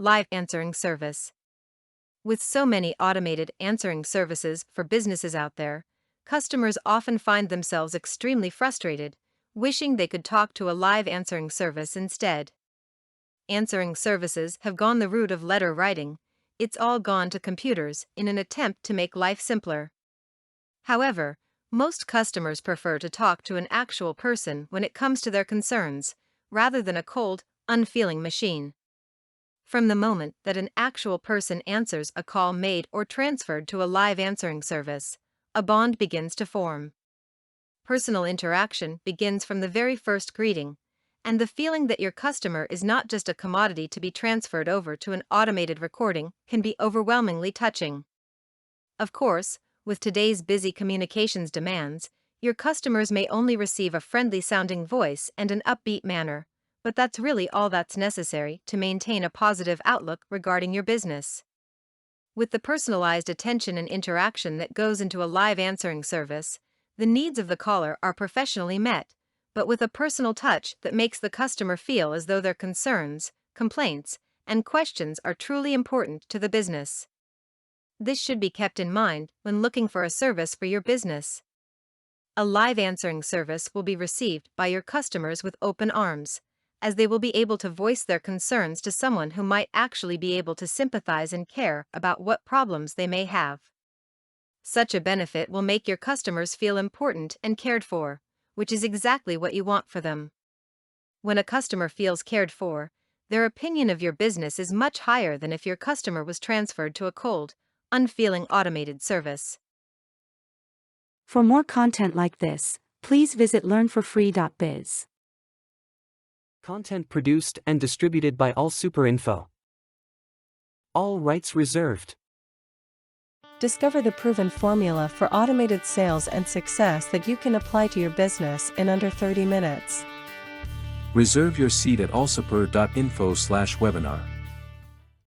Live answering service. With so many automated answering services for businesses out there, customers often find themselves extremely frustrated, wishing they could talk to a live answering service instead. Answering services have gone the route of letter writing, it's all gone to computers in an attempt to make life simpler. However, most customers prefer to talk to an actual person when it comes to their concerns, rather than a cold, unfeeling machine. From the moment that an actual person answers a call made or transferred to a live answering service, a bond begins to form. Personal interaction begins from the very first greeting, and the feeling that your customer is not just a commodity to be transferred over to an automated recording can be overwhelmingly touching. Of course, with today's busy communications demands, your customers may only receive a friendly-sounding voice and an upbeat manner, but that's really all that's necessary to maintain a positive outlook regarding your business. With the personalized attention and interaction that goes into a live answering service, the needs of the caller are professionally met, but with a personal touch that makes the customer feel as though their concerns, complaints, and questions are truly important to the business. This should be kept in mind when looking for a service for your business. A live answering service will be received by your customers with open arms, as they will be able to voice their concerns to someone who might actually be able to sympathize and care about what problems they may have. Such a benefit will make your customers feel important and cared for, which is exactly what you want for them. When a customer feels cared for, their opinion of your business is much higher than if your customer was transferred to a cold, unfeeling automated service. For more content like this, please visit learnforfree.biz. Content produced and distributed by AllSuperInfo. All rights reserved. Discover the proven formula for automated sales and success that you can apply to your business in under 30 minutes. Reserve your seat at allsuper.info/webinar.